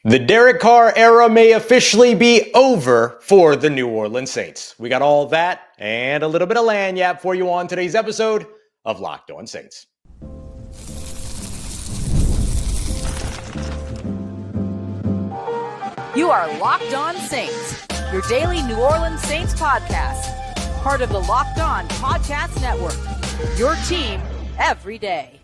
The Derek Carr era may officially be over for the New Orleans Saints. We got all that and a little bit of lagniappe for you on today's episode of Locked On Saints. You are Locked On Saints, your daily New Orleans Saints podcast, part of the Locked On Podcast Network, your team every day.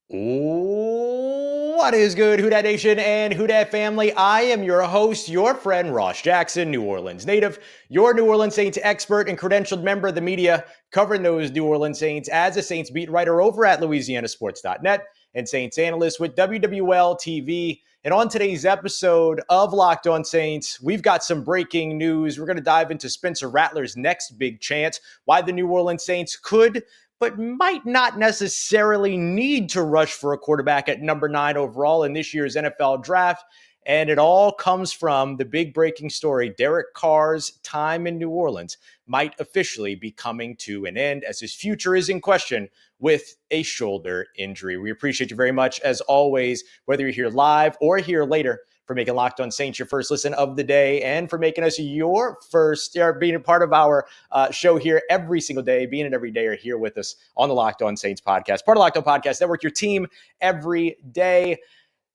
What is good, Who Dat Nation and Who Dat family? I am your host, your friend Ross Jackson, New Orleans native, your New Orleans Saints expert and credentialed member of the media, covering those New Orleans Saints as a Saints beat writer over at LouisianaSports.net and Saints analyst with WWL TV. And on today's episode of Locked On Saints, we've got some breaking news. We're going to dive into Spencer Rattler's next big chance, why the New Orleans Saints could but might not necessarily need to rush for a quarterback at number 9 overall in this year's NFL draft. And it all comes from the big breaking story. Derek Carr's time in New Orleans might officially be coming to an end as his future is in question with a shoulder injury. We appreciate you very much, as always, whether you're here live or here later, for making Locked On Saints your first listen of the day and for making us your first, being a part of our show here every single day, being an everyday or here with us on the Locked On Saints podcast, part of Locked On Podcast Network, your team every day.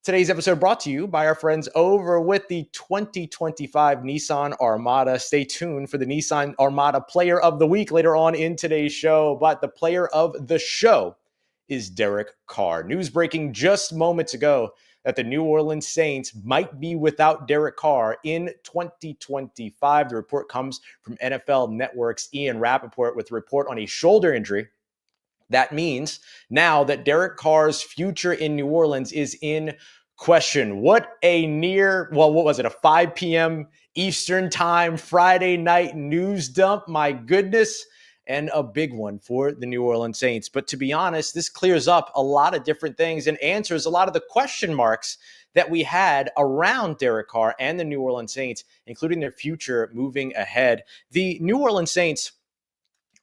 Today's episode brought to you by our friends over with the 2025 Nissan Armada. Stay tuned for the Nissan Armada Player of the Week later on in today's show, but the player of the show is Derek Carr. News breaking just moments ago that the New Orleans Saints might be without Derek Carr in 2025. The report comes from NFL Network's Ian Rappaport with a report on a shoulder injury. That means now that Derek Carr's future in New Orleans is in question. What was it, a 5 p.m. Eastern time Friday night news dump? My goodness. And a big one for the New Orleans Saints. But to be honest, this clears up a lot of different things and answers a lot of the question marks that we had around Derek Carr and the New Orleans Saints, including their future moving ahead. The New Orleans Saints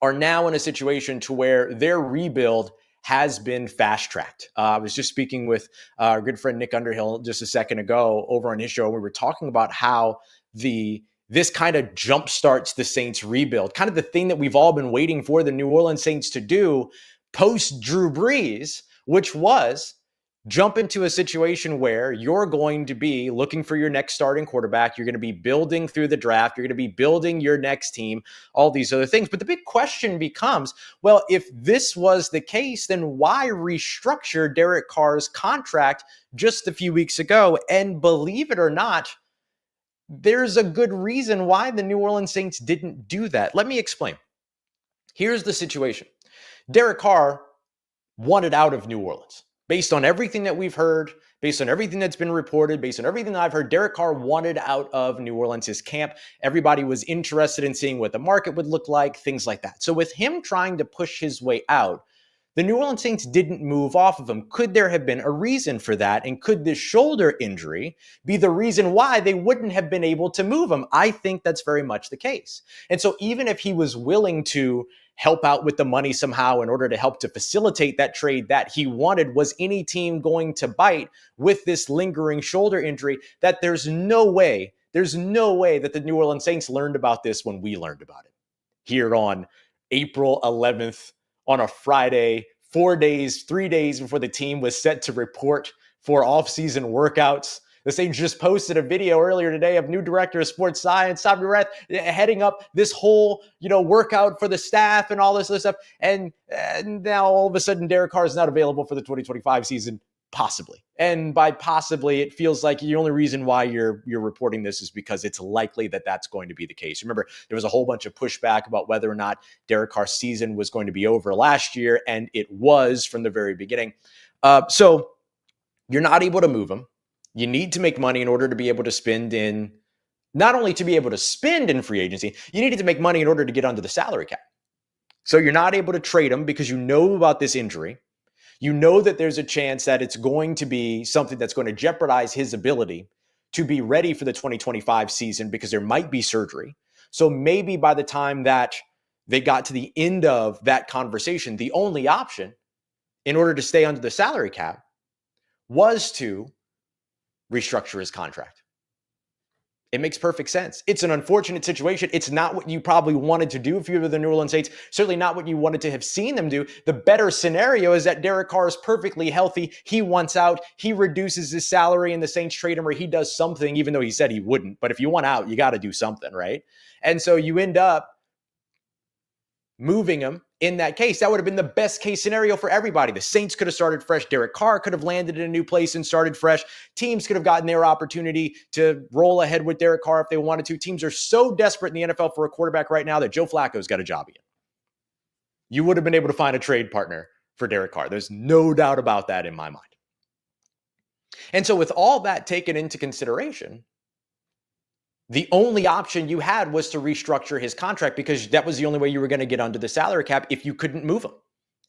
are now in a situation to where their rebuild has been fast-tracked. I was just speaking with our good friend Nick Underhill just a second ago over on his show. We were talking about how this kind of jumpstarts the Saints rebuild, kind of the thing that we've all been waiting for the New Orleans Saints to do post Drew Brees, which was jump into a situation where you're going to be looking for your next starting quarterback. You're going to be building through the draft. You're going to be building your next team, all these other things. But the big question becomes, well, if this was the case, then why restructure Derek Carr's contract just a few weeks ago? And believe it or not, there's a good reason why the New Orleans Saints didn't do that. Let me explain. Here's the situation. Derek Carr wanted out of New Orleans. Based on everything that we've heard, based on everything that's been reported, based on everything that I've heard, Derek Carr wanted out of New Orleans, his camp. Everybody was interested in seeing what the market would look like, things like that. So with him trying to push his way out, the New Orleans Saints didn't move off of him. Could there have been a reason for that? And could this shoulder injury be the reason why they wouldn't have been able to move him? I think that's very much the case. And so even if he was willing to help out with the money somehow in order to help to facilitate that trade that he wanted, was any team going to bite with this lingering shoulder injury? That there's no way that the New Orleans Saints learned about this when we learned about it here on April 11th on a Friday, 3 days before the team was set to report for offseason workouts. The Saints just posted a video earlier today of new director of sports science, Sabi Rath, heading up this whole, workout for the staff and all this other stuff. And now all of a sudden, Derek Carr is not available for the 2025 season, possibly. And by possibly, it feels like the only reason why you're reporting this is because it's likely that that's going to be the case. Remember, there was a whole bunch of pushback about whether or not Derek Carr's season was going to be over last year, and it was from the very beginning. So you're not able to move him. You need to make money in order to be able to spend in, not only to be able to spend in free agency, you needed to make money in order to get under the salary cap. So you're not able to trade him because you know about this injury. You know that there's a chance that it's going to be something that's going to jeopardize his ability to be ready for the 2025 season because there might be surgery. So maybe by the time that they got to the end of that conversation, the only option in order to stay under the salary cap was to restructure his contract. It makes perfect sense. It's an unfortunate situation. It's not what you probably wanted to do if you were the New Orleans Saints. Certainly not what you wanted to have seen them do. The better scenario is that Derek Carr is perfectly healthy. He wants out. He reduces his salary and the Saints trade him, or he does something, even though he said he wouldn't. But if you want out, you got to do something, right? And so you end up moving him. In that case, that would have been the best case scenario for everybody. The Saints could have started fresh. Derek Carr could have landed in a new place and started fresh. Teams could have gotten their opportunity to roll ahead with Derek Carr if they wanted to. Teams are so desperate in the NFL for a quarterback right now that Joe Flacco's got a job again. You would have been able to find a trade partner for Derek Carr. There's no doubt about that in my mind. And so with all that taken into consideration, the only option you had was to restructure his contract because that was the only way you were going to get under the salary cap if you couldn't move him.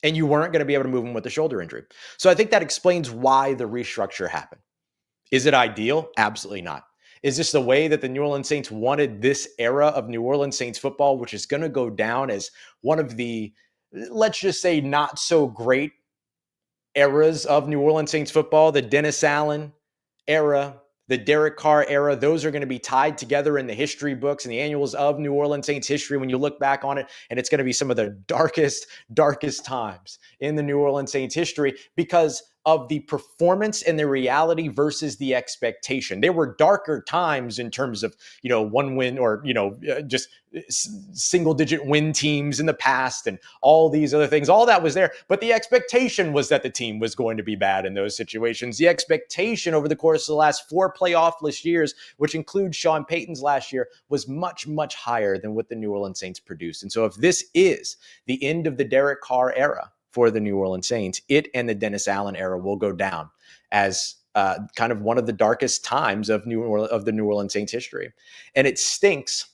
And you weren't going to be able to move him with the shoulder injury. So I think that explains why the restructure happened. Is it ideal? Absolutely not. Is this the way that the New Orleans Saints wanted this era of New Orleans Saints football, which is going to go down as one of the, let's just say, not so great eras of New Orleans Saints football, the Dennis Allen era, the Derek Carr era? Those are going to be tied together in the history books and the annuals of New Orleans Saints history when you look back on it. And it's going to be some of the darkest times in the New Orleans Saints history because of the performance and the reality versus the expectation. There were darker times in terms of, one win or, just single digit win teams in the past and all these other things. All that was there. But the expectation was that the team was going to be bad in those situations. The expectation over the course of the last 4 playoff-less years, which includes Sean Payton's last year, was much, much higher than what the New Orleans Saints produced. And so if this is the end of the Derek Carr era for the New Orleans Saints, it and the Dennis Allen era will go down as kind of one of the darkest times of the New Orleans Saints history. And it stinks.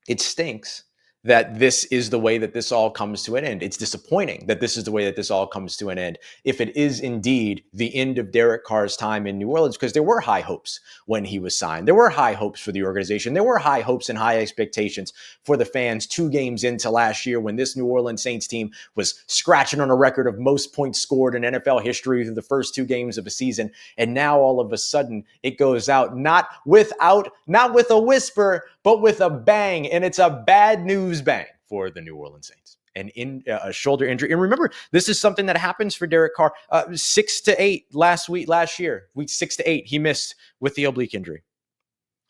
It stinks that this is the way that this all comes to an end. It's disappointing that this is the way that this all comes to an end, if it is indeed the end of Derek Carr's time in New Orleans, because there were high hopes when he was signed. There were high hopes for the organization. There were high hopes and high expectations for the fans 2 games into last year when this New Orleans Saints team was scratching on a record of most points scored in NFL history through the first 2 games of a season. And now all of a sudden it goes out, not with a whisper, but with a bang. And it's a bad news bang for the New Orleans Saints. And in a shoulder injury. And remember, this is something that happens for Derek Carr. 6 to 8 last year, week 6 to 8, he missed with the oblique injury.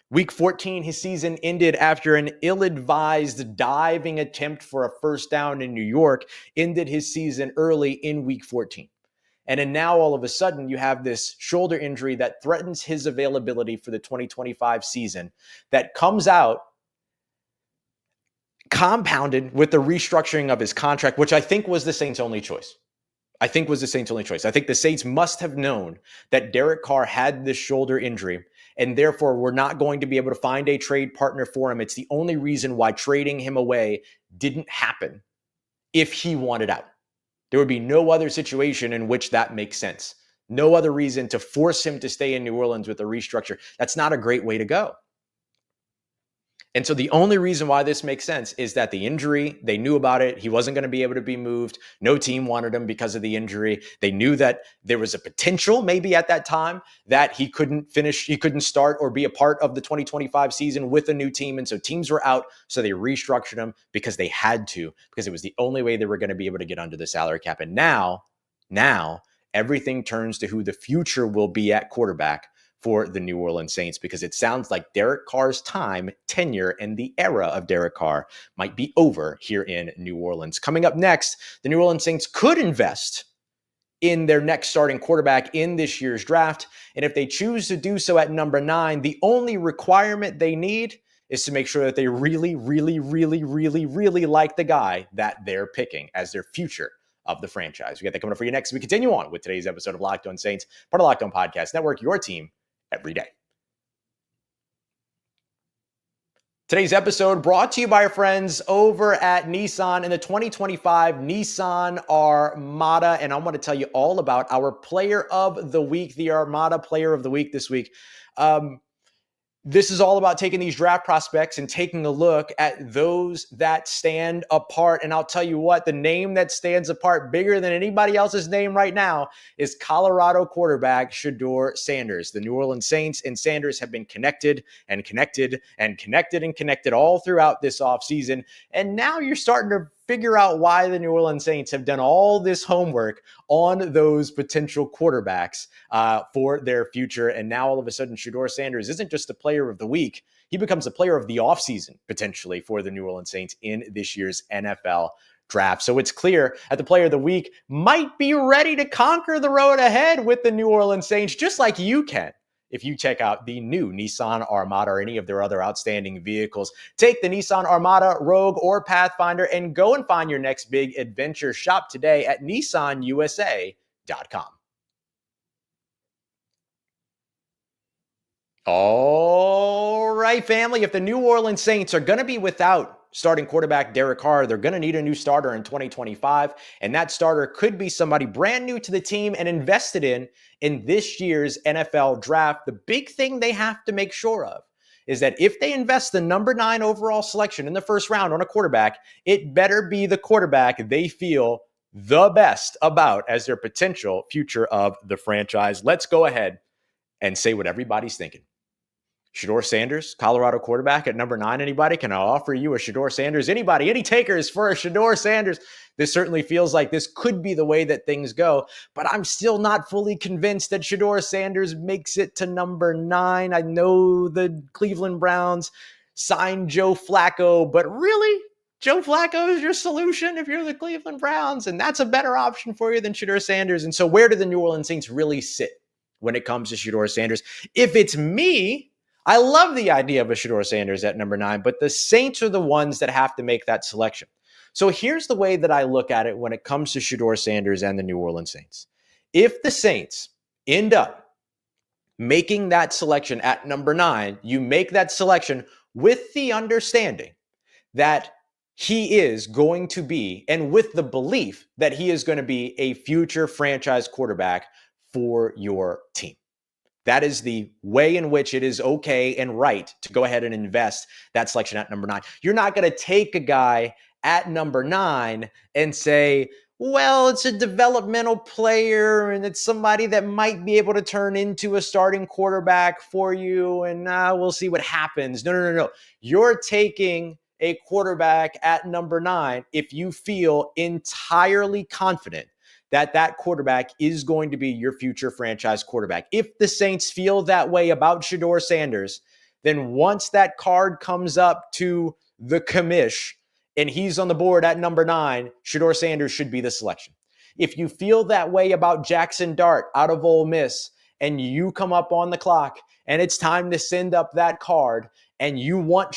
Week 14, his season ended after an ill-advised diving attempt for a first down in New York, ended his season early in week 14. And then now all of a sudden you have this shoulder injury that threatens his availability for the 2025 season that comes out compounded with the restructuring of his contract, which I think was the Saints' only choice. I think the Saints must have known that Derek Carr had this shoulder injury and therefore were not going to be able to find a trade partner for him. It's the only reason why trading him away didn't happen if he wanted out. There would be no other situation in which that makes sense. No other reason to force him to stay in New Orleans with a restructure. That's not a great way to go. And so the only reason why this makes sense is that the injury, they knew about it. He wasn't going to be able to be moved. No team wanted him because of the injury. They knew that there was a potential maybe at that time that he couldn't start or be a part of the 2025 season with a new team. And so teams were out. So they restructured him because they had to, because it was the only way they were going to be able to get under the salary cap. And now everything turns to who the future will be at quarterback for the New Orleans Saints, because it sounds like Derek Carr's tenure, and the era of Derek Carr might be over here in New Orleans. Coming up next, the New Orleans Saints could invest in their next starting quarterback in this year's draft. And if they choose to do so at number 9, the only requirement they need is to make sure that they really, really, really, really, really like the guy that they're picking as their future of the franchise. We got that coming up for you next. We continue on with today's episode of Locked On Saints, part of Locked On Podcast Network, your team every day. Today's episode brought to you by our friends over at Nissan and the 2025 Nissan Armada. And I want to tell you all about our player of the week, the Armada player of the week this week. This is all about taking these draft prospects and taking a look at those that stand apart. And I'll tell you what, the name that stands apart bigger than anybody else's name right now is Colorado quarterback Shedeur Sanders. The New Orleans Saints and Sanders have been connected and connected and connected and connected all throughout this offseason. And now you're starting to figure out why the New Orleans Saints have done all this homework on those potential quarterbacks for their future. And now all of a sudden, Shedeur Sanders isn't just a player of the week. He becomes a player of the offseason, potentially, for the New Orleans Saints in this year's NFL draft. So it's clear that the player of the week might be ready to conquer the road ahead with the New Orleans Saints, just like you can if you check out the new Nissan Armada or any of their other outstanding vehicles. Take the Nissan Armada, Rogue, or Pathfinder and go and find your next big adventure. Shop today at nissanusa.com. All right, family, if the New Orleans Saints are going to be without starting quarterback Derek Carr, they're going to need a new starter in 2025, and that starter could be somebody brand new to the team and invested in this year's NFL draft. The big thing they have to make sure of is that if they invest the number 9 overall selection in the first round on a quarterback, it better be the quarterback they feel the best about as their potential future of the franchise. Let's go ahead and say what everybody's thinking. Shedeur Sanders, Colorado quarterback at number 9. Anybody? Can I offer you a Shedeur Sanders? Anybody? Any takers for a Shedeur Sanders? This certainly feels like this could be the way that things go, but I'm still not fully convinced that Shedeur Sanders makes it to number 9. I know the Cleveland Browns signed Joe Flacco, but really? Joe Flacco is your solution if you're the Cleveland Browns, and that's a better option for you than Shedeur Sanders. And so where do the New Orleans Saints really sit when it comes to Shedeur Sanders? If it's me, I love the idea of a Shedeur Sanders at number 9, but the Saints are the ones that have to make that selection. So here's the way that I look at it when it comes to Shedeur Sanders and the New Orleans Saints. If the Saints end up making that selection at number 9, you make that selection with the understanding that he is going to be, and with the belief that he is going to be a future franchise quarterback for your team. That is the way in which it is okay and right to go ahead and invest that selection at number 9. You're not going to take a guy at number 9 and say, well, it's a developmental player and it's somebody that might be able to turn into a starting quarterback for you and we'll see what happens. No. You're taking a quarterback at number 9 if you feel entirely confident that quarterback is going to be your future franchise quarterback. If the Saints feel that way about Shedeur Sanders, then once that card comes up to the commish and he's on the board at number 9, Shedeur Sanders should be the selection. If you feel that way about Jackson Dart out of Ole Miss and you come up on the clock and it's time to send up that card and you want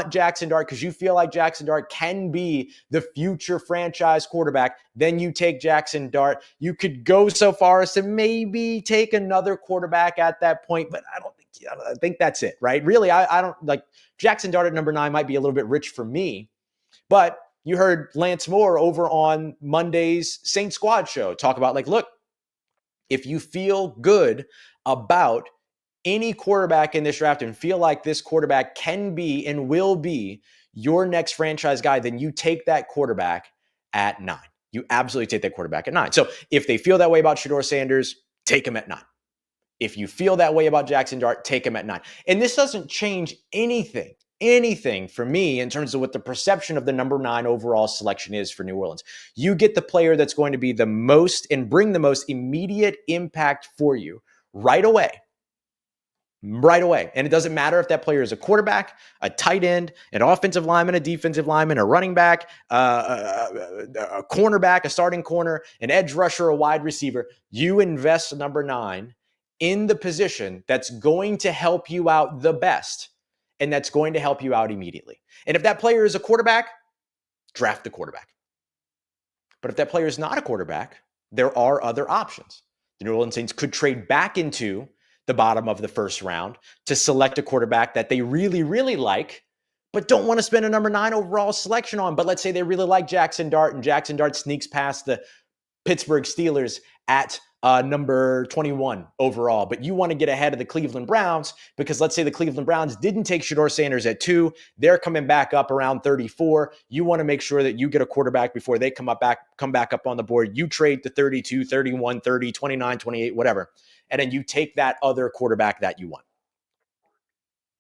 Jackson Dart because you feel like Jackson Dart can be the future franchise quarterback, then you take Jackson Dart. You could go so far as to maybe take another quarterback at that point, but I think that's it, right? Really, I don't like Jackson Dart at number 9 might be a little bit rich for me, but you heard Lance Moore over on Monday's Saint Squad show talk about look, if you feel good about any quarterback in this draft and feel like this quarterback can be and will be your next franchise guy, then you take that quarterback at 9. You absolutely take that quarterback at 9. So if they feel that way about Shedeur Sanders, take him at 9. If you feel that way about Jackson Dart, take him at 9. And this doesn't change anything for me in terms of what the perception of the number 9 overall selection is for New Orleans. You get the player that's going to be the most and bring the most immediate impact for you right away. And it doesn't matter if that player is a quarterback, a tight end, an offensive lineman, a defensive lineman, a running back, a cornerback, a starting corner, an edge rusher, a wide receiver. You invest number 9 in the position that's going to help you out the best and that's going to help you out immediately. And if that player is a quarterback, draft the quarterback. But if that player is not a quarterback, there are other options. The New Orleans Saints could trade back into the bottom of the first round to select a quarterback that they really, really like, but don't want to spend a number 9 overall selection on. But let's say they really like Jackson Dart and Jackson Dart sneaks past the Pittsburgh Steelers at number 21 overall, but you want to get ahead of the Cleveland Browns because let's say the Cleveland Browns didn't take Shedeur Sanders at 2. They're coming back up around 34. You want to make sure that you get a quarterback before they come back up on the board. You trade to 32, 31, 30, 29, 28, whatever. And then you take that other quarterback that you want.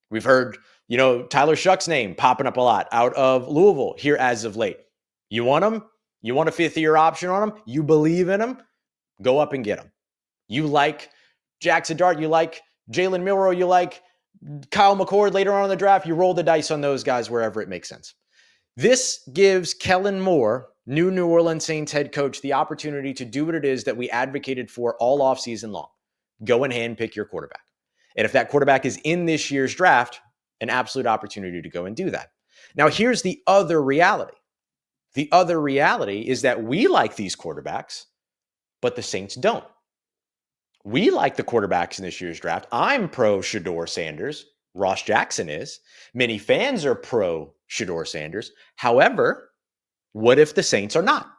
We've heard, Tyler Shuck's name popping up a lot out of Louisville here as of late. You want him? You want a fifth-year option on him? You believe in him? Go up and get him. You like Jackson Dart, you like Jalen Milroe, you like Kyle McCord later on in the draft, you roll the dice on those guys wherever it makes sense. This gives Kellen Moore, new New Orleans Saints head coach, the opportunity to do what it is that we advocated for all offseason long. Go and handpick your quarterback. And if that quarterback is in this year's draft, an absolute opportunity to go and do that. Now, here's the other reality. The other reality is that we like these quarterbacks, but the Saints don't. We like the quarterbacks in this year's draft. I'm pro Shedeur Sanders. Ross Jackson is. Many fans are pro Shedeur Sanders. However, what if the Saints are not?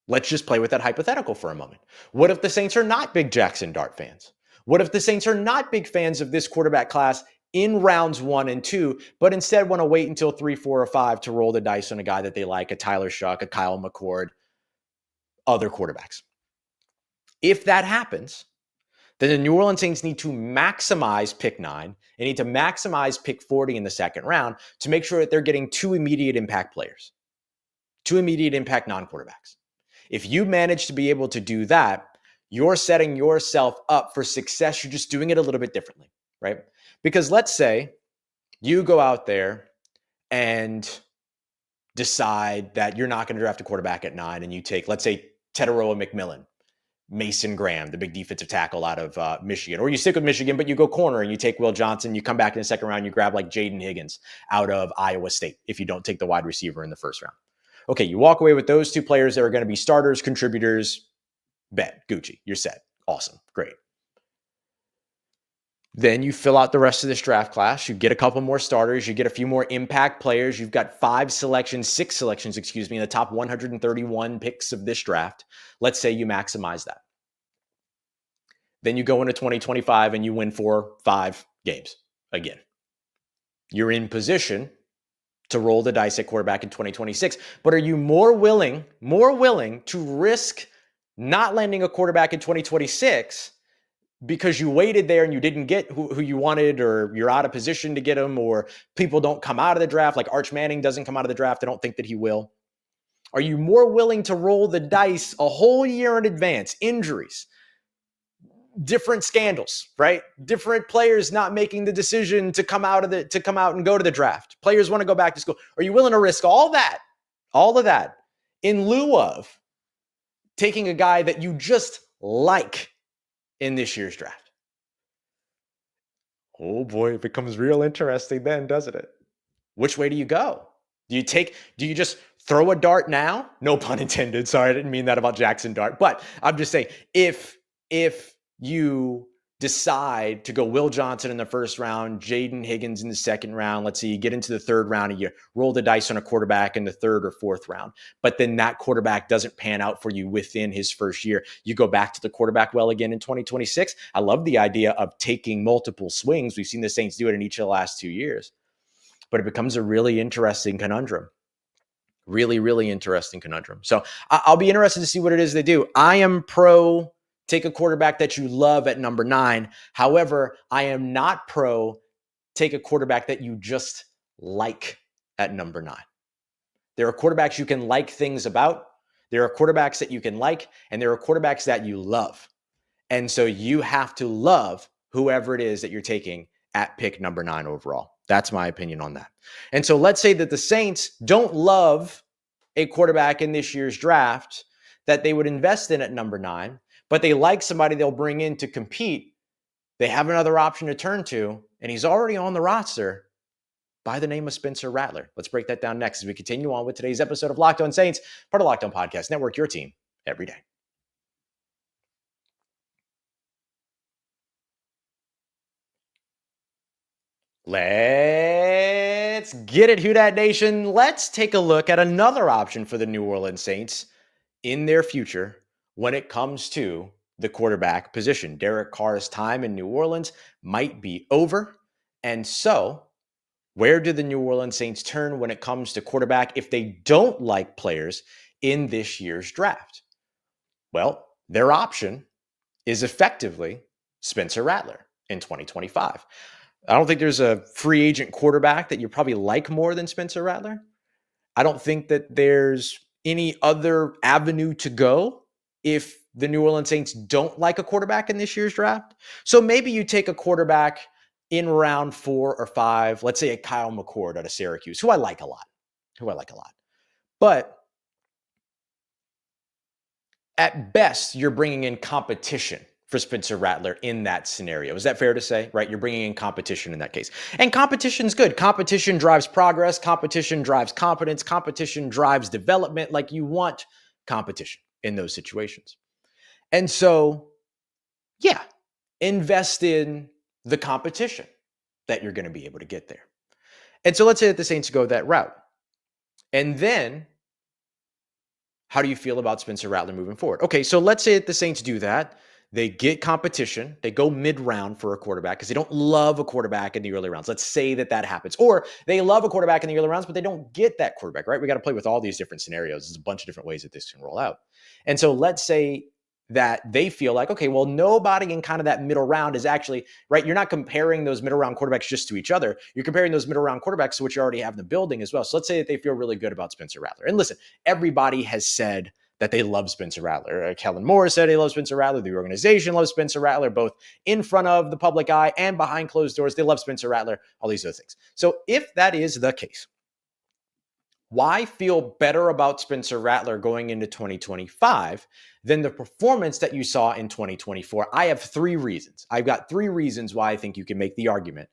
Let's just play with that hypothetical for a moment. What if the Saints are not big Jackson Dart fans? What if the Saints are not big fans of this quarterback class in rounds 1 and 2, but instead want to wait until 3, 4, or 5 to roll the dice on a guy that they like, a Tyler Shuck, a Kyle McCord, other quarterbacks? If that happens, then the New Orleans Saints need to maximize pick 9. They need to maximize pick 40 in the second round to make sure that they're getting 2 immediate impact players, 2 immediate impact non-quarterbacks. If you manage to be able to do that, you're setting yourself up for success. You're just doing it a little bit differently, right? Because let's say you go out there and decide that you're not going to draft a quarterback at 9 and you take, let's say, Teteroa McMillan, Mason Graham, the big defensive tackle out of Michigan. Or you stick with Michigan, but you go corner and you take Will Johnson. You come back in the second round, you grab like Jaden Higgins out of Iowa State if you don't take the wide receiver in the first round. Okay, you walk away with those 2 players that are going to be starters, contributors. Bet, Gucci, you're set. Awesome, great. Then you fill out the rest of this draft class. You get a couple more starters. You get a few more impact players. You've got 6 selections, in the top 131 picks of this draft. Let's say you maximize that. Then you go into 2025 and you win 4, 5 games again. You're in position to roll the dice at quarterback in 2026. But are you more willing to risk not landing a quarterback in 2026 because you waited there and you didn't get who you wanted, or you're out of position to get him, or people don't come out of the draft, like Arch Manning doesn't come out of the draft. I don't think that he will. Are you more willing to roll the dice a whole year in advance? Injuries, different scandals, right? Different players not making the decision to come out and go to the draft. Players want to go back to school. Are you willing to risk all of that in lieu of taking a guy that you just like in this year's draft? Oh boy, it becomes real interesting then, doesn't it? Which way do you go? Do you just throw a dart now? No pun intended. Sorry, I didn't mean that about Jackson Dart. But I'm just saying, if you decide to go Will Johnson in the first round, Jaden Higgins in the second round, let's say you get into the third round and you roll the dice on a quarterback in the third or fourth round, but then that quarterback doesn't pan out for you within his first year, you go back to the quarterback well again in 2026. I love the idea of taking multiple swings. We've seen the Saints do it in each of the last 2 years, but it becomes a really interesting conundrum. Really, really interesting conundrum. So I'll be interested to see what it is they do. I am pro take a quarterback that you love at number 9. However, I am not pro take a quarterback that you just like at number 9. There are quarterbacks you can like things about. There are quarterbacks that you can like, and there are quarterbacks that you love. And so you have to love whoever it is that you're taking at pick number 9 overall. That's my opinion on that. And so let's say that the Saints don't love a quarterback in this year's draft that they would invest in at number 9, but they like somebody they'll bring in to compete. They have another option to turn to, and he's already on the roster by the name of Spencer Rattler. Let's break that down next as we continue on with today's episode of Locked On Saints, part of Locked On Podcast Network, your team every day. Let's get it, Who Dat Nation. Let's take a look at another option for the New Orleans Saints in their future when it comes to the quarterback position. Derek Carr's time in New Orleans might be over. And so, where do the New Orleans Saints turn when it comes to quarterback if they don't like players in this year's draft? Well, their option is effectively Spencer Rattler in 2025. I don't think there's a free agent quarterback that you probably like more than Spencer Rattler. I don't think that there's any other avenue to go if the New Orleans Saints don't like a quarterback in this year's draft. So maybe you take a quarterback in round 4 or 5, let's say a Kyle McCord out of Syracuse, who I like a lot. But at best, you're bringing in competition for Spencer Rattler in that scenario. Is that fair to say, right? You're bringing in competition in that case. And competition's good. Competition drives progress. Competition drives competence. Competition drives development. Like, you want competition in those situations. And so, yeah, invest in the competition that you're going to be able to get there. And so let's say that the Saints go that route. And then, how do you feel about Spencer Rattler moving forward? Okay, so let's say that the Saints do that. They get competition. They go mid-round for a quarterback because they don't love a quarterback in the early rounds. Let's say that happens. Or they love a quarterback in the early rounds, but they don't get that quarterback, right? We got to play with all these different scenarios. There's a bunch of different ways that this can roll out. And so let's say that they feel like, okay, well, nobody in kind of that middle round is actually, right? You're not comparing those middle round quarterbacks just to each other. You're comparing those middle round quarterbacks to what you already have in the building as well. So let's say that they feel really good about Spencer Rattler. And listen, everybody has said that they love Spencer Rattler. Kellen Moore said he loves Spencer Rattler. The organization loves Spencer Rattler, both in front of the public eye and behind closed doors. They love Spencer Rattler, all these other things. So if that is the case, why feel better about Spencer Rattler going into 2025 than the performance that you saw in 2024? I have 3 reasons. I've got 3 reasons why I think you can make the argument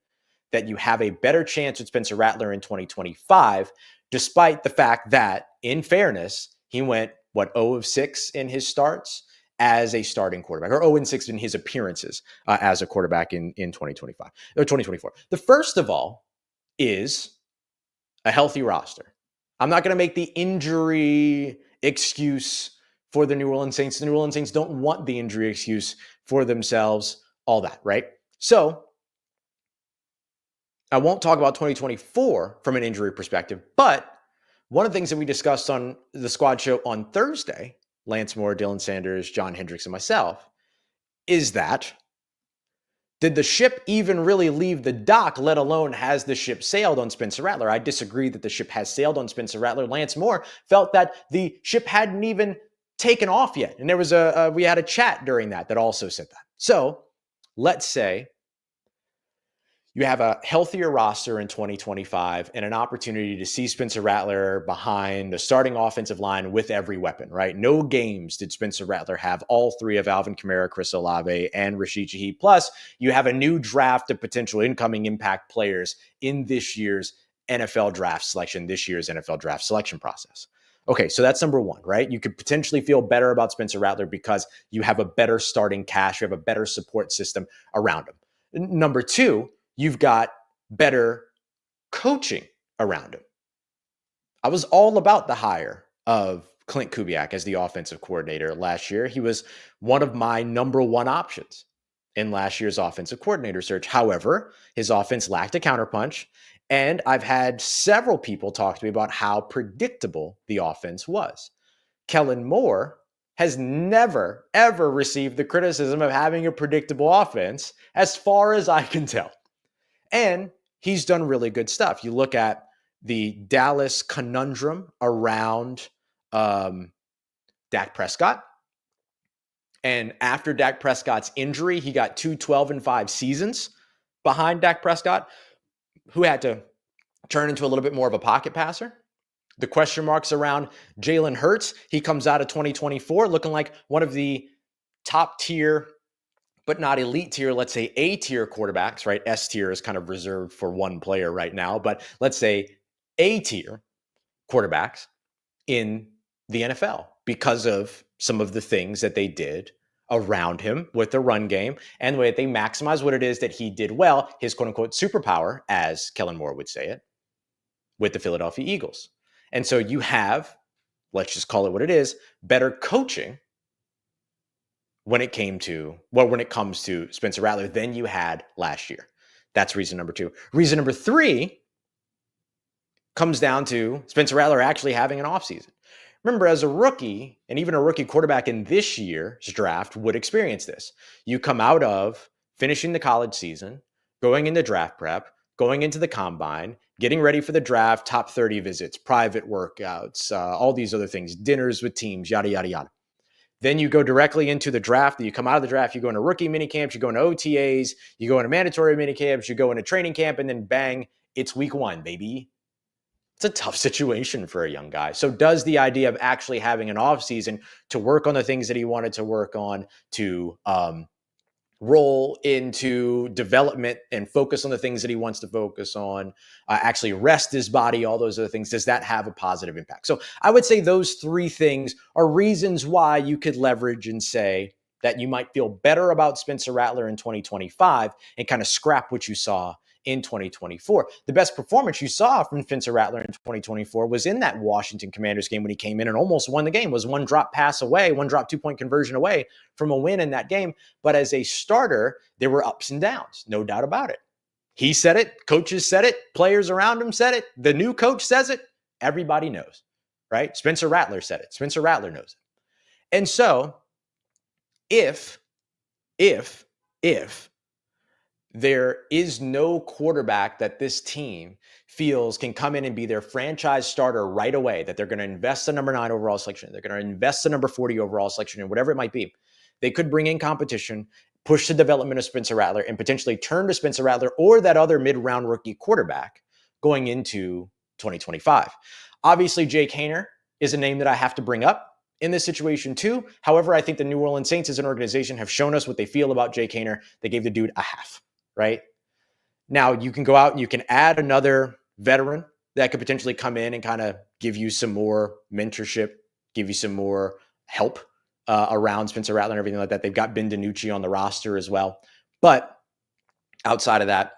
that you have a better chance with Spencer Rattler in 2025, despite the fact that, in fairness, he went, 0 of 6 in his starts as a starting quarterback, or 0 and 6 in his appearances as a quarterback in 2025 or 2024. The first of all is a healthy roster. I'm not going to make the injury excuse for the New Orleans Saints. The New Orleans Saints don't want the injury excuse for themselves, all that, right? So I won't talk about 2024 from an injury perspective, but one of the things that we discussed on the squad show on Thursday, Lance Moore, Dylan Sanders, John Hendricks, and myself, is that did the ship even really leave the dock, let alone has the ship sailed on Spencer Rattler? I disagree that the ship has sailed on Spencer Rattler. Lance Moore felt that the ship hadn't even taken off yet. And there was we had a chat during that also said that. So let's say you have a healthier roster in 2025 and an opportunity to see Spencer Rattler behind the starting offensive line with every weapon, right? No games did Spencer Rattler have all 3 of Alvin Kamara, Chris Olave, and Rashid Shaheed. Plus, you have a new draft of potential incoming impact players in this year's NFL draft selection process. Okay, so that's number 1, right? You could potentially feel better about Spencer Rattler because you have a better starting cast, you have a better support system around him. Number 2, you've got better coaching around him. I was all about the hire of Clint Kubiak as the offensive coordinator last year. He was one of my number 1 options in last year's offensive coordinator search. However, his offense lacked a counterpunch, and I've had several people talk to me about how predictable the offense was. Kellen Moore has never, ever received the criticism of having a predictable offense, as far as I can tell. And he's done really good stuff. You look at the Dallas conundrum around Dak Prescott. And after Dak Prescott's injury, he got 2 12-5 seasons behind Dak Prescott, who had to turn into a little bit more of a pocket passer. The question marks around Jalen Hurts. He comes out of 2024 looking like one of the top tier, but not elite tier, let's say A tier quarterbacks, right? S tier is kind of reserved for one player right now, but let's say A tier quarterbacks in the NFL because of some of the things that they did around him with the run game and the way that they maximize what it is that he did well, his quote unquote superpower, as Kellen Moore would say it, with the Philadelphia Eagles. And so you have, let's just call it what it is, better coaching when it comes to Spencer Rattler than you had last year. That's reason number 2. Reason number 3 comes down to Spencer Rattler actually having an offseason. Remember, as a rookie, and even a rookie quarterback in this year's draft would experience this. You come out of finishing the college season, going into draft prep, going into the combine, getting ready for the draft, top 30 visits, private workouts, all these other things, dinners with teams, yada, yada, yada. Then you go directly into the draft. You come out of the draft, you go into rookie mini camps, you go into OTAs, you go into mandatory mini camps, you go into training camp, and then bang, it's week 1, baby. It's a tough situation for a young guy. So does the idea of actually having an offseason to work on the things that he wanted to work on, to roll into development and focus on the things that he wants to focus on, actually rest his body, all those other things, does that have a positive impact? So I would say those 3 things are reasons why you could leverage and say that you might feel better about Spencer Rattler in 2025 and kind of scrap what you saw in 2024. The best performance you saw from Spencer Rattler in 2024 was in that Washington Commanders game when he came in and almost won the game, was one drop pass away, one drop 2-point conversion away from a win in that game. But as a starter, there were ups and downs, no doubt about it. He said it, coaches said it, players around him said it, the new coach says it, everybody knows, right? Spencer Rattler said it, Spencer Rattler knows it. And so if there is no quarterback that this team feels can come in and be their franchise starter right away, that they're going to invest the number 9 overall selection, they're going to invest the number 40 overall selection, and whatever it might be, they could bring in competition, push the development of Spencer Rattler, and potentially turn to Spencer Rattler or that other mid-round rookie quarterback going into 2025. Obviously, Jake Haener is a name that I have to bring up in this situation too. However, I think the New Orleans Saints as an organization have shown us what they feel about Jake Haener. They gave the dude a half. Right? Now, you can go out and you can add another veteran that could potentially come in and kind of give you some more mentorship, give you some more help around Spencer Rattler and everything like that. They've got Ben DiNucci on the roster as well. But outside of that,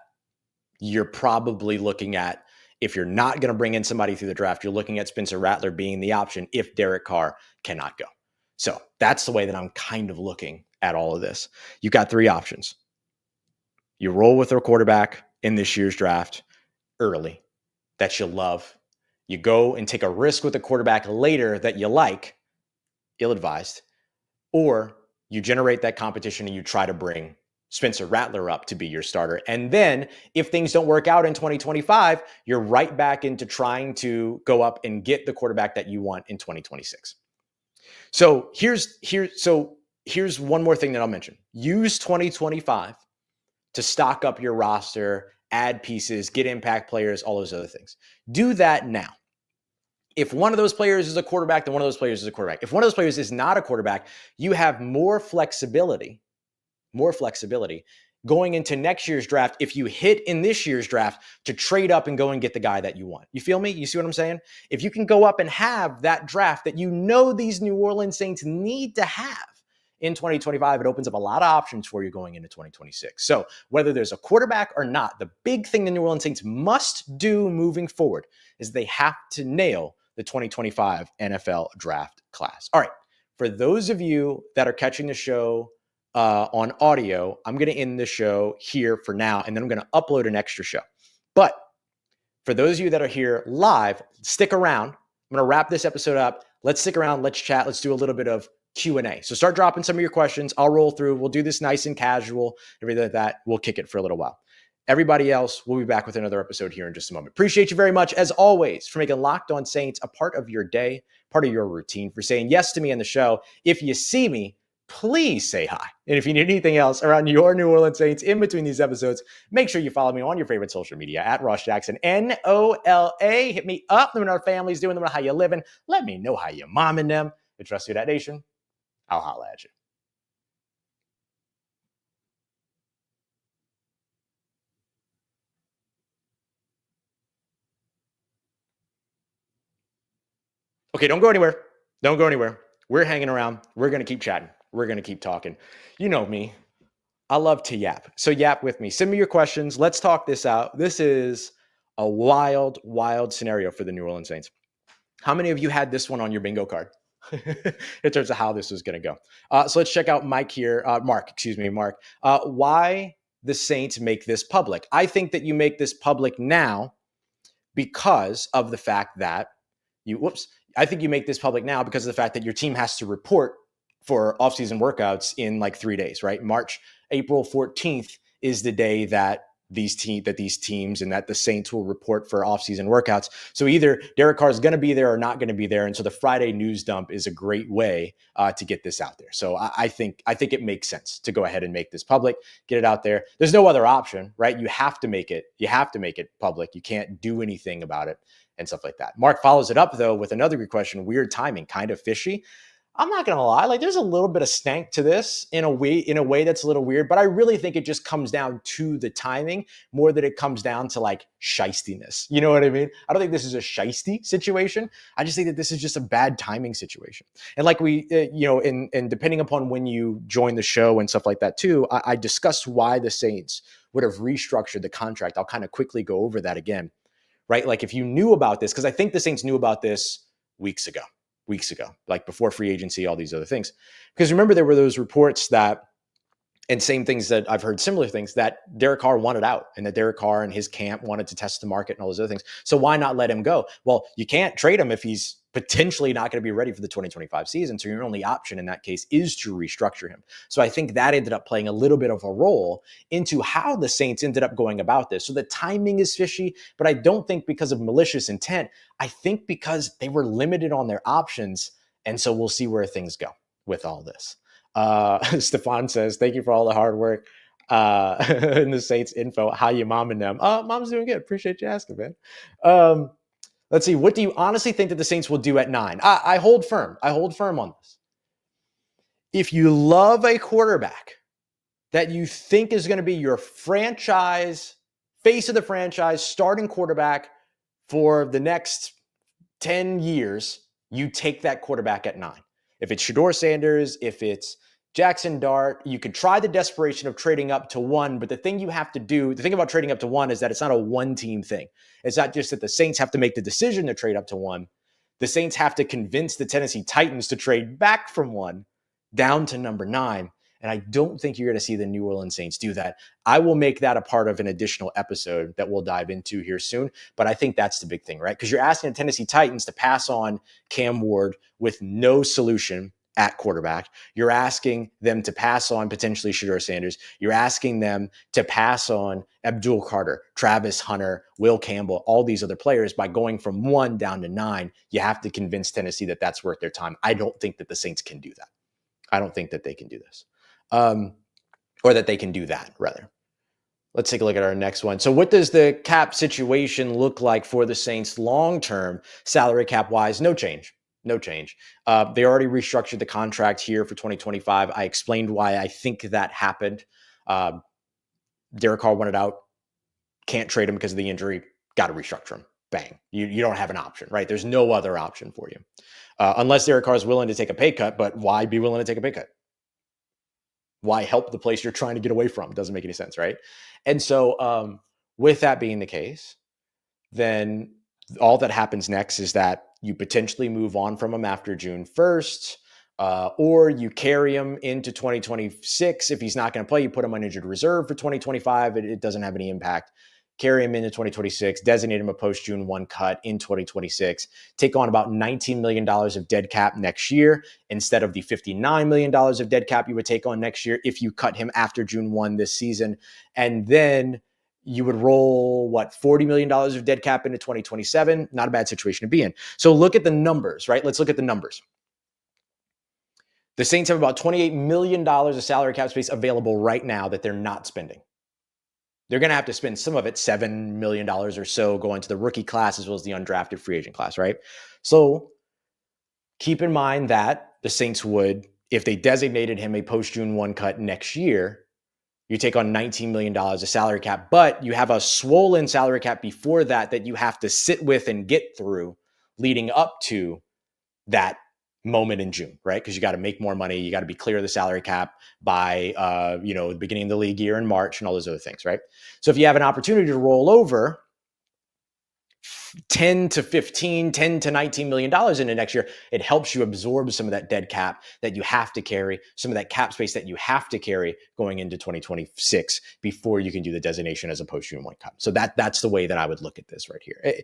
you're probably looking at, if you're not going to bring in somebody through the draft, you're looking at Spencer Rattler being the option if Derek Carr cannot go. So that's the way that I'm kind of looking at all of this. You've got 3 options. You roll with a quarterback in this year's draft early that you love. You go and take a risk with a quarterback later that you like, ill-advised, or you generate that competition and you try to bring Spencer Rattler up to be your starter. And then if things don't work out in 2025, you're right back into trying to go up and get the quarterback that you want in 2026. So here's one more thing that I'll mention. Use 2025 to stock up your roster, add pieces, get impact players, all those other things. Do that now. If one of those players is a quarterback, then one of those players is a quarterback. If one of those players is not a quarterback, you have more flexibility going into next year's draft if you hit in this year's draft to trade up and go and get the guy that you want. You feel me? You see what I'm saying? If you can go up and have that draft that you know these New Orleans Saints need to have in 2025, it opens up a lot of options for you going into 2026. So whether there's a quarterback or not, the big thing the New Orleans Saints must do moving forward is they have to nail the 2025 NFL draft class. All right. For those of you that are catching the show on audio, I'm going to end the show here for now, and then I'm going to upload an extra show. But for those of you that are here live, stick around. I'm going to wrap this episode up. Let's stick around. Let's chat. Let's do a little bit of Q&A. So start dropping some of your questions. I'll roll through. We'll do this nice and casual, everything like that. We'll kick it for a little while. Everybody else, we'll be back with another episode here in just a moment. Appreciate you very much, as always, for making Locked On Saints a part of your day, part of your routine, for saying yes to me on the show. If you see me, please say hi. And if you need anything else around your New Orleans Saints in between these episodes, make sure you follow me on your favorite social media at Ross Jackson, NOLA. Hit me up. Let me know how our family's doing. Let me know how you're living. Let me know how you're momming them. I trust Who Dat Nation. I'll holla at you. Okay, don't go anywhere. Don't go anywhere. We're hanging around. We're going to keep chatting. We're going to keep talking. You know me. I love to yap. So yap with me. Send me your questions. Let's talk this out. This is a wild, wild scenario for the New Orleans Saints. How many of you had this one on your bingo card? in terms of how this was going to go. So let's check out Mark. Why the Saints make this public? I think that you make this public now because of the fact that I think you make this public now because of the fact that your team has to report for offseason workouts in like 3 days, right? April 14th is the day that these teams and that the Saints will report for offseason workouts. So either Derek Carr is going to be there or not going to be there. And so the Friday news dump is a great way to get this out there. So I think it makes sense to go ahead and make this public, get it out there. There's no other option, right? You have to make it public. You can't do anything about it and stuff like that. Mark follows it up though with another good question. Weird timing, kind of fishy. I'm not going to lie, like there's a little bit of stank to this in a way that's a little weird, but I really think it just comes down to the timing more than it comes down to like shystiness. You know what I mean? I don't think this is a shysty situation. I just think that this is just a bad timing situation. And like and depending upon when you join the show and stuff like that too, I discussed why the Saints would have restructured the contract. I'll kind of quickly go over that again, right? Like if you knew about this, because I think the Saints knew about this weeks ago, like before free agency, all these other things. Because remember, there were those reports that, and same things that I've heard similar things, that Derek Carr wanted out and that Derek Carr and his camp wanted to test the market and all those other things. So why not let him go? Well, you can't trade him if he's potentially not going to be ready for the 2025 season. So your only option in that case is to restructure him. So I think that ended up playing a little bit of a role into how the Saints ended up going about this. So the timing is fishy, but I don't think because of malicious intent. I think because they were limited on their options. And so we'll see where things go with all this. Stefan says, thank you for all the hard work in the Saints info. How you mom and them? Mom's doing good. Appreciate you asking, man. Let's see. What do you honestly think that the Saints will do at 9? I hold firm. I hold firm on this. If you love a quarterback that you think is going to be your franchise, face of the franchise, starting quarterback for the next 10 years, you take that quarterback at 9. If it's Shedeur Sanders, if it's Jackson Dart, you could try the desperation of trading up to 1, but the thing about trading up to 1 is that it's not a one-team thing. It's not just that the Saints have to make the decision to trade up to 1. The Saints have to convince the Tennessee Titans to trade back from 1 down to number 9. And I don't think you're going to see the New Orleans Saints do that. I will make that a part of an additional episode that we'll dive into here soon. But I think that's the big thing, right? Because you're asking the Tennessee Titans to pass on Cam Ward with no solution at quarterback. You're asking them to pass on potentially Shedeur Sanders. You're asking them to pass on Abdul Carter, Travis Hunter, Will Campbell, all these other players by going from 1 down to 9. You have to convince Tennessee that that's worth their time. I don't think that the Saints can do that. I don't think that they can do this. Or that they can do that, rather. Let's take a look at our next one. So what does the cap situation look like for the Saints long-term, salary cap-wise? No change. They already restructured the contract here for 2025. I explained why I think that happened. Derek Carr wanted out. Can't trade him because of the injury. Got to restructure him. Bang. You don't have an option, right? There's no other option for you. Unless Derek Carr is willing to take a pay cut, but why be willing to take a pay cut? Why help the place you're trying to get away from? It doesn't make any sense, right? And so with that being the case, then all that happens next is that you potentially move on from him after June 1st, or you carry him into 2026. If he's not going to play, you put him on injured reserve for 2025. It doesn't have any impact. Carry him into 2026, designate him a post-June 1 cut in 2026, take on about $19 million of dead cap next year instead of the $59 million of dead cap you would take on next year if you cut him after June 1 this season. And then you would roll, $40 million of dead cap into 2027. Not a bad situation to be in. So look at the numbers, right? Let's look at the numbers. The Saints have about $28 million of salary cap space available right now that they're not spending. They're going to have to spend some of it, $7 million or so, going to the rookie class as well as the undrafted free agent class, right? So keep in mind that the Saints would, if they designated him a post-June 1 cut next year, you take on $19 million of salary cap, but you have a swollen salary cap before that you have to sit with and get through leading up to that moment in June, right? Because you got to make more money. You got to be clear of the salary cap by, the beginning of the league year in March and all those other things, right? So if you have an opportunity to roll over 10 to 15, 10 to $19 million into next year, it helps you absorb some of that dead cap that you have to carry, some of that cap space that you have to carry going into 2026 before you can do the designation as a post-June 1 cut. So that's the way that I would look at this right here.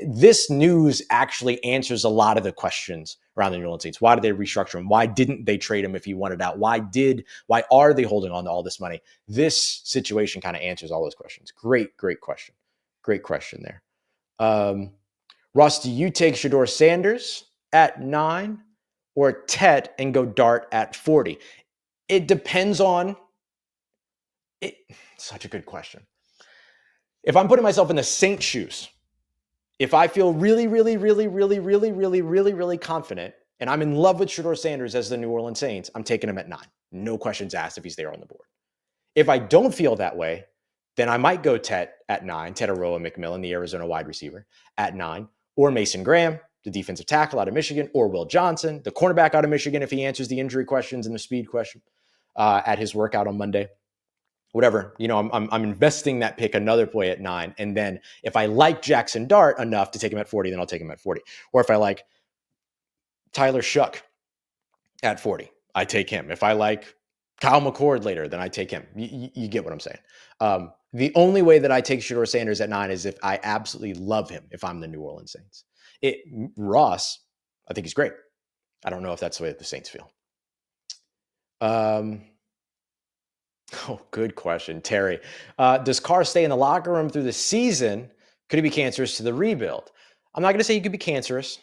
This news actually answers a lot of the questions around the New Orleans Saints. Why did they restructure him? Why didn't they trade him if he wanted out? Why are they holding on to all this money? This situation kind of answers all those questions. Great question. Great question there. Ross, do you take Shedeur Sanders at 9 or Tet and go Dart at 40? It depends on it. Such a good question. If I'm putting myself in the Saints shoes, if I feel really confident and I'm in love with Shedeur Sanders as the New Orleans Saints, I'm taking him at 9. No questions asked if he's there on the board. If I don't feel that way, then I might go Tet at 9, Tet Aroa McMillan, the Arizona wide receiver, at 9, or Mason Graham, the defensive tackle out of Michigan, or Will Johnson, the cornerback out of Michigan, if he answers the injury questions and the speed question at his workout on Monday. Whatever, I'm investing that pick another play at 9, and then if I like Jackson Dart enough to take him at 40, then I'll take him at 40. Or if I like Tyler Shuck at 40, I take him. If I like Kyle McCord later, then I take him. You get what I'm saying. The only way that I take Shedeur Sanders at 9 is if I absolutely love him, if I'm the New Orleans Saints. Ross, I think he's great. I don't know if that's the way that the Saints feel. Good question. Terry, does Carr stay in the locker room through the season? Could he be cancerous to the rebuild? I'm not going to say he could be cancerous.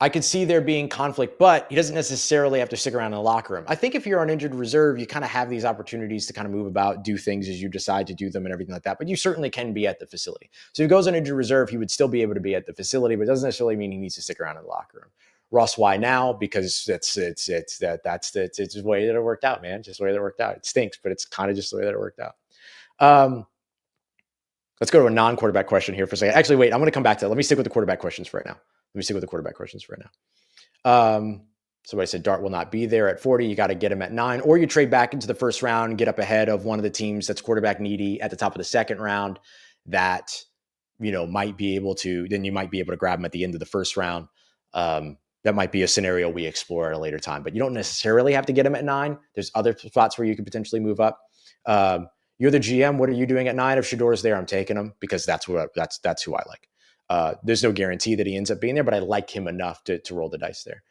I could see there being conflict, but he doesn't necessarily have to stick around in the locker room. I think if you're on injured reserve, you kind of have these opportunities to kind of move about, do things as you decide to do them and everything like that. But you certainly can be at the facility. So if he goes on injured reserve, he would still be able to be at the facility, but it doesn't necessarily mean he needs to stick around in the locker room. Ross, why now? Because that's just the way that it worked out, man. Just the way that it worked out. It stinks, but it's kind of just the way that it worked out. Let's go to a non-quarterback question here for a second. Actually, wait, I'm going to come back to that. Let me stick with the quarterback questions for right now. Somebody said Dart will not be there at 40. You got to get him at 9, or you trade back into the first round and get up ahead of one of the teams that's quarterback needy at the top of the second round that, might be able to, then you might be able to grab him at the end of the first round. That might be a scenario we explore at a later time, but you don't necessarily have to get him at 9. There's other spots where you could potentially move up. You're the GM. What are you doing at 9? If Shedeur's there, I'm taking him because that's who I like. There's no guarantee that he ends up being there, but I like him enough to roll the dice there.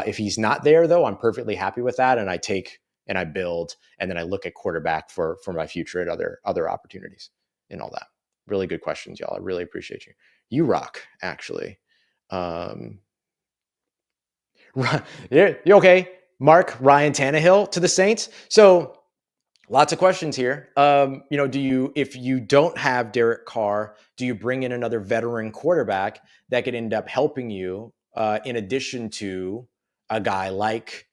If he's not there, though, I'm perfectly happy with that, and I take and I build, and then I look at quarterback for my future at other opportunities and all that. Really good questions, y'all. I really appreciate you. You rock, actually. You okay, Mark? Ryan Tannehill to the Saints. So lots of questions here. If you don't have Derek Carr, do you bring in another veteran quarterback that could end up helping you in addition to a guy like,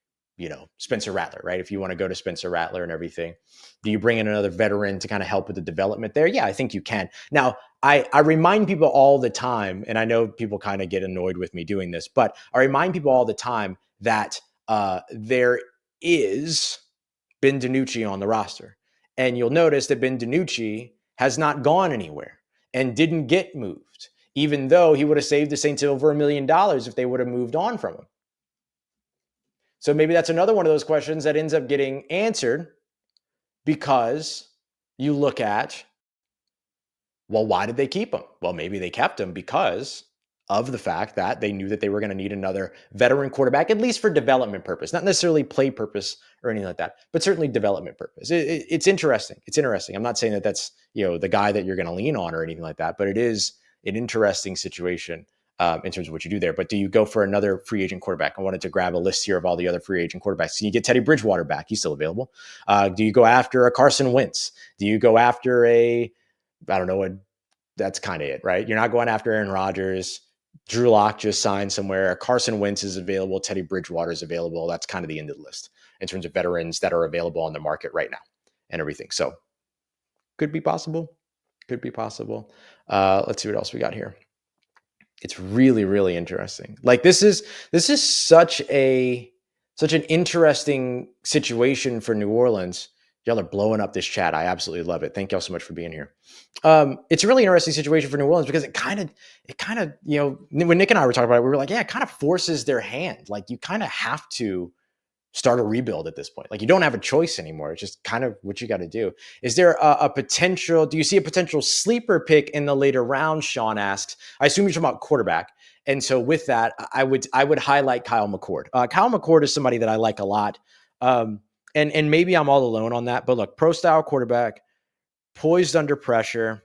Spencer Rattler, right? If you want to go to Spencer Rattler and everything, do you bring in another veteran to kind of help with the development there? Yeah, I think you can. Now, I remind people all the time, and I know people kind of get annoyed with me doing this, but I remind people all the time that there is Ben DiNucci on the roster. And you'll notice that Ben DiNucci has not gone anywhere and didn't get moved, even though he would have saved the Saints over $1 million if they would have moved on from him. So maybe that's another one of those questions that ends up getting answered because you look at, well, why did they keep him? Well, maybe they kept him because of the fact that they knew that they were going to need another veteran quarterback, at least for development purpose, not necessarily play purpose or anything like that, but certainly development purpose. It's interesting. It's interesting. I'm not saying that that's, the guy that you're going to lean on or anything like that, but it is an interesting situation in terms of what you do there. But do you go for another free agent quarterback? I wanted to grab a list here of all the other free agent quarterbacks. Can you get Teddy Bridgewater back? He's still available. Do you go after a Carson Wentz? Do you go after that's kind of it, right? You're not going after Aaron Rodgers. Drew Lock just signed somewhere. Carson Wentz is available. Teddy Bridgewater is available. That's kind of the end of the list in terms of veterans that are available on the market right now and everything. So could be possible. Let's see what else we got here. It's really, really interesting. Like this is such an interesting situation for New Orleans Y'all are blowing up this chat. I absolutely love it. Thank y'all so much for being here. It's a really interesting situation for New Orleans because it kind of, when Nick and I were talking about it, we were like, yeah, it kind of forces their hand. Like you kind of have to start a rebuild at this point. Like you don't have a choice anymore. It's just kind of what you got to do. Is there a potential, do you see a potential sleeper pick in the later rounds? Sean asks. I assume you're talking about quarterback. And so with that, I would highlight Kyle McCord. Kyle McCord is somebody that I like a lot. And maybe I'm all alone on that, but look, pro style quarterback, poised under pressure,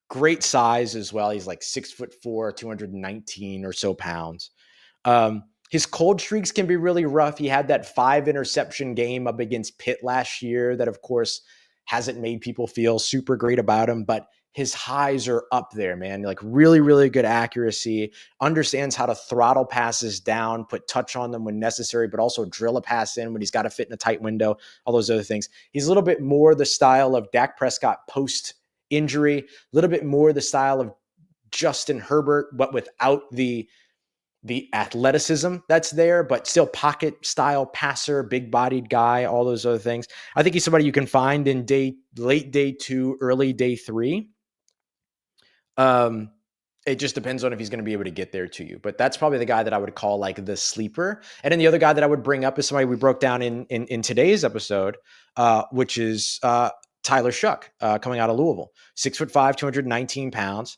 great size as well. He's like 6'4", 219 or so pounds. His cold streaks can be really rough. He had that 5 interception game up against Pitt last year that, of course, hasn't made people feel super great about him, but his highs are up there, man. Like really, really good accuracy, understands how to throttle passes down, put touch on them when necessary, but also drill a pass in when he's got to fit in a tight window, all those other things. He's a little bit more the style of Dak Prescott post-injury, a little bit more the style of Justin Herbert, but without the athleticism that's there, but still pocket style passer, big bodied guy, all those other things. I think he's somebody you can find in late day 2, early day 3. It just depends on if he's going to be able to get there to you, but that's probably the guy that I would call like the sleeper. And then the other guy that I would bring up is somebody we broke down in today's episode, which is Tyler Shuck, coming out of Louisville, 6'5", 219 pounds.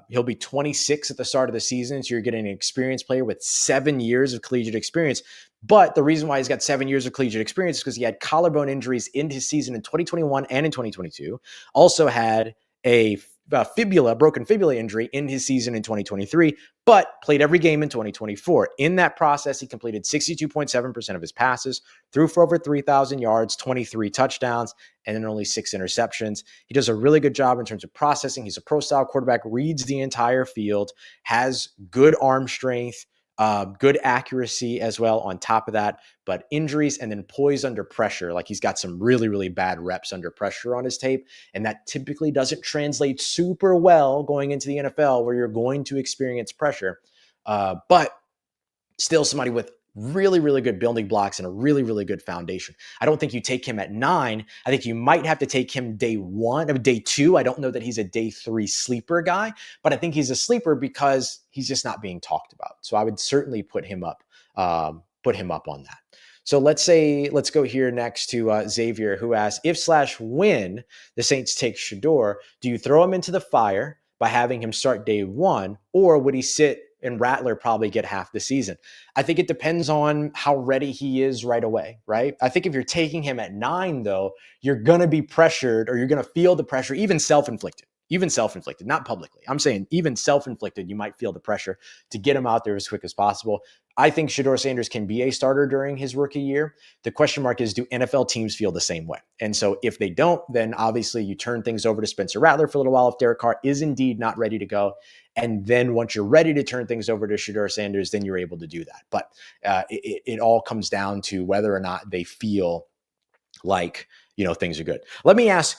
He'll be 26 at the start of the season. So you're getting an experienced player with 7 years of collegiate experience. But the reason why he's got 7 years of collegiate experience is because he had collarbone injuries in his season in 2021 and in 2022. Also had a broken fibula injury in his season in 2023, but played every game in 2024. In that process, he completed 62.7% of his passes, threw for over 3,000 yards, 23 touchdowns, and then only 6 interceptions. He does a really good job in terms of processing. He's a pro-style quarterback, reads the entire field, has good arm strength, good accuracy as well on top of that, but injuries and then poised under pressure. Like he's got some really, really bad reps under pressure on his tape. And that typically doesn't translate super well going into the NFL where you're going to experience pressure. But still somebody with really, really good building blocks and a really, really good foundation. I don't think you take him at 9. I think you might have to take him day 2. I don't know that he's a day 3 sleeper guy, but I think he's a sleeper because he's just not being talked about. So I would certainly put him up on that. So let's go here next to Xavier, who asks, if/when the Saints take Shedeur, do you throw him into the fire by having him start day 1, or would he sit and Rattler probably get half the season? I think it depends on how ready he is right away, right? I think if you're taking him at 9, though, you're going to be pressured, or you're going to feel the pressure, even self-inflicted, not publicly. I'm saying even self-inflicted, you might feel the pressure to get him out there as quick as possible. I think Shedeur Sanders can be a starter during his rookie year. The question mark is, do NFL teams feel the same way? And so if they don't, then obviously you turn things over to Spencer Rattler for a little while if Derek Carr is indeed not ready to go. And then once you're ready to turn things over to Shedeur Sanders, then you're able to do that. But it all comes down to whether or not they feel like, things are good. Let me ask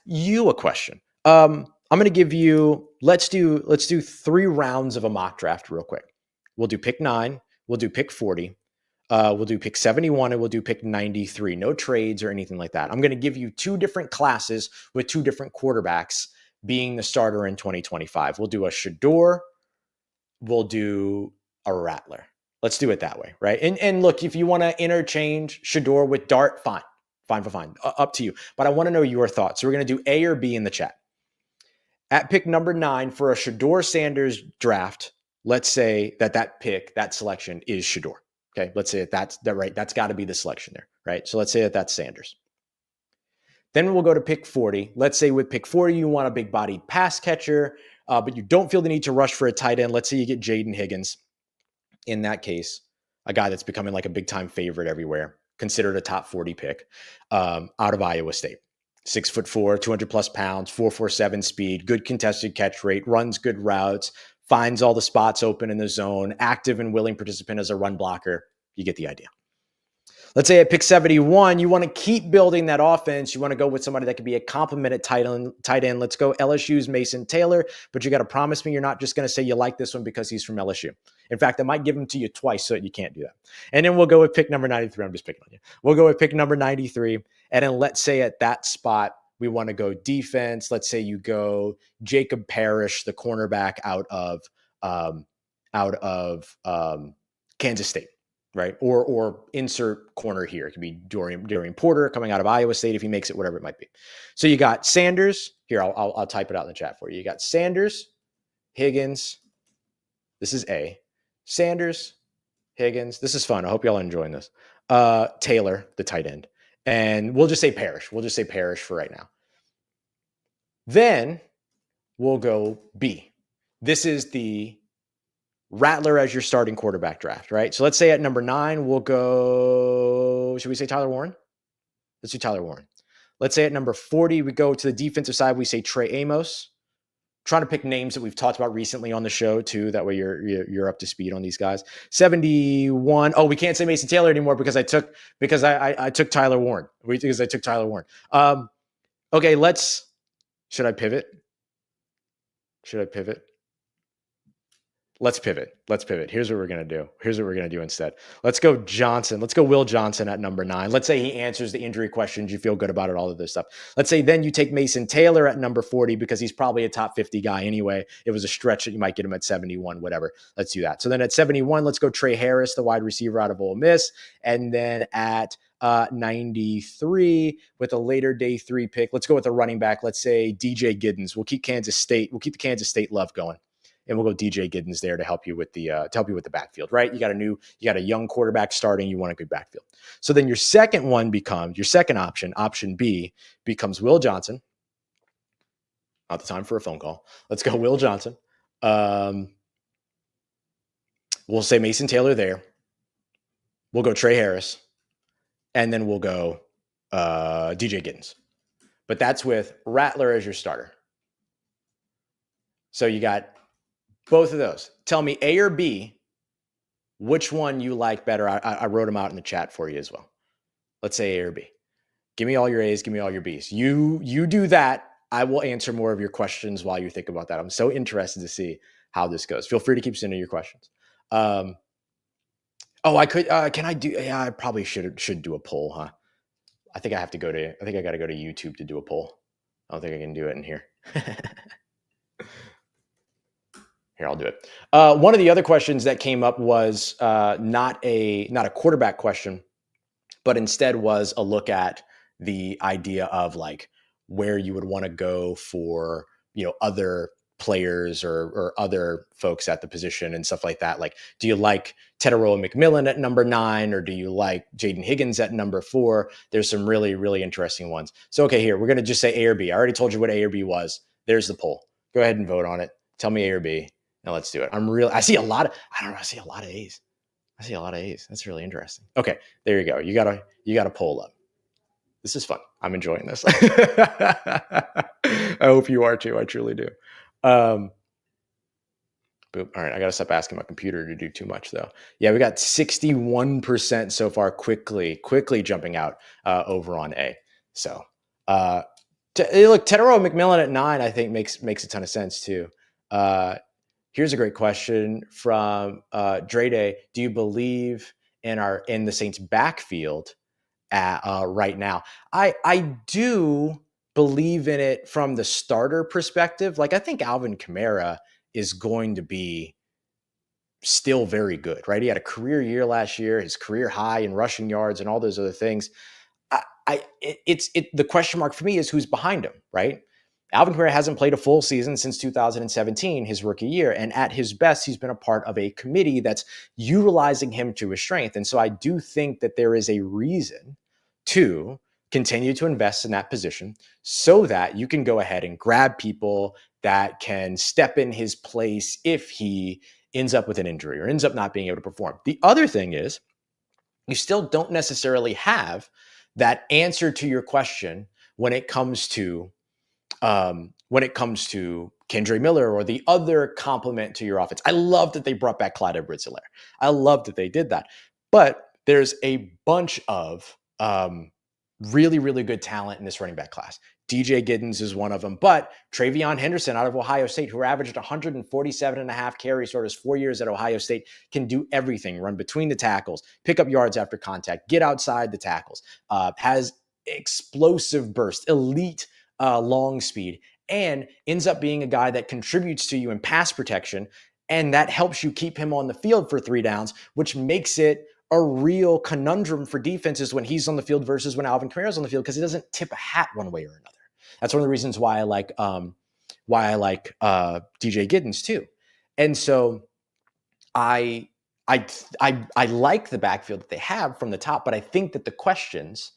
you a question. I'm going to give you, let's do 3 rounds of a mock draft real quick. We'll do pick 9. We'll do pick 40. We'll do pick 71 and we'll do pick 93. No trades or anything like that. I'm going to give you 2 different classes with 2 different quarterbacks being the starter in 2025. We'll do a Shedeur. We'll do a Rattler. Let's do it that way, right? And look, if you want to interchange Shedeur with Dart, fine. Up to you. But I want to know your thoughts. So we're going to do A or B in the chat. At pick number 9 for a Shedeur Sanders draft, let's say that selection is Shedeur. Okay, let's say that's right. That's got to be the selection there, right? So let's say that's Sanders. Then we'll go to pick 40. Let's say with pick 40, you want a big-bodied pass catcher, but you don't feel the need to rush for a tight end. Let's say you get Jaden Higgins. In that case, a guy that's becoming like a big-time favorite everywhere, considered a top 40 pick, out of Iowa State. 6'4", 200+ pounds, 4.47 speed, good contested catch rate, runs good routes, finds all the spots open in the zone, active and willing participant as a run blocker. You get the idea. Let's say at pick 71, you want to keep building that offense. You want to go with somebody that could be a complimented tight end. Let's go LSU's Mason Taylor, but you got to promise me you're not just going to say you like this one because he's from LSU. In fact, I might give him to you twice so that you can't do that. And then we'll go with pick number 93. I'm just picking on you. We'll go with pick number 93. And then let's say at that spot, we want to go defense. Let's say you go Jacob Parrish, the cornerback out of Kansas State. Right. Or insert corner here. It could be Dorian Porter coming out of Iowa State if he makes it, whatever it might be. So you got Sanders here. I'll type it out in the chat for you. You got Sanders, Higgins. This is A. Sanders, Higgins. This is fun. I hope y'all are enjoying this. Taylor, the tight end. And we'll just say Parrish. We'll just say Parrish for right now. Then we'll go B. This is the Rattler as your starting quarterback draft, right? So let's say at number 9, we'll go, should we say Tyler Warren? Let's do Tyler Warren. Let's say at number 40, we go to the defensive side, we say Trey Amos. Trying to pick names that we've talked about recently on the show too. That way you're up to speed on these guys. 71. Oh, we can't say Mason Taylor anymore because I took Tyler Warren. Because I took Tyler Warren. Okay, should I pivot? Let's pivot. Here's what we're going to do instead. Let's go Johnson. Let's go Will Johnson at number 9. Let's say he answers the injury questions. You feel good about it, all of this stuff. Let's say then you take Mason Taylor at number 40 because he's probably a top 50 guy anyway. It was a stretch that you might get him at 71, whatever. Let's do that. So then at 71, let's go Trey Harris, the wide receiver out of Ole Miss. And then at 93 with a later day 3 pick, let's go with a running back. Let's say DJ Giddens. We'll keep the Kansas State love going. And we'll go DJ Giddens there to help you with the backfield, right? You got a young quarterback starting. You want a good backfield. So then your second option B becomes Will Johnson. Not the time for a phone call. Let's go Will Johnson. We'll say Mason Taylor there. We'll go Trey Harris, and then we'll go DJ Giddens. But that's with Rattler as your starter. So you got both of those. Tell me A or B, which one you like better. I wrote them out in the chat for you as well. Let's say A or B. Give me all your A's, give me all your B's. You do that. I will answer more of your questions while you think about that. I'm so interested to see how this goes. Feel free to keep sending your questions. I probably should do a poll, huh? I think I got to go to YouTube to do a poll. I don't think I can do it in here. Here, I'll do it. One of the other questions that came up was not a quarterback question, but instead was a look at the idea of like where you would want to go for, other players or other folks at the position and stuff like that. Like, do you like Teteroa McMillan at number 9, or do you like Jaden Higgins at number 4? There's some really, really interesting ones. So, okay, here, we're going to just say A or B. I already told you what A or B was. There's the poll. Go ahead and vote on it. Tell me A or B. Now let's do it. I see a lot of A's. That's really interesting. Okay, there you go. You got to poll up. This is fun. I'm enjoying this. I hope you are too. I truly do. Boom. All right, I got to stop asking my computer to do too much though. Yeah, we got 61% so far, quickly jumping out over on A. So, look, Teteroa McMillan at 9, I think makes a ton of sense too. Here's a great question from Drede. Do you believe in the Saints backfield right now? I do believe in it from the starter perspective. Like, I think Alvin Kamara is going to be still very good, right? He had a career year last year, his career high in rushing yards and all those other things. The question mark for me is who's behind him, right? Alvin Kamara hasn't played a full season since 2017, his rookie year. And at his best, he's been a part of a committee that's utilizing him to his strength. And so I do think that there is a reason to continue to invest in that position so that you can go ahead and grab people that can step in his place if he ends up with an injury or ends up not being able to perform. The other thing is you still don't necessarily have that answer to your question when it comes to Kendre Miller or the other complement to your offense. I love that they brought back Clyde Edwards-Helaire. I love that they did that. But there's a bunch of really, really good talent in this running back class. DJ Giddens is one of them, but Travion Henderson out of Ohio State, who averaged 147.5 carries for his 4 years at Ohio State, can do everything: run between the tackles, pick up yards after contact, get outside the tackles, has explosive burst, elite long speed, and ends up being a guy that contributes to you in pass protection, and that helps you keep him on the field for 3 downs, which makes it a real conundrum for defenses when he's on the field versus when Alvin Kamara's on the field, because he doesn't tip a hat one way or another. That's one of the reasons why I like DJ Giddens too. And so I like the backfield that they have from the top, but I think that the questions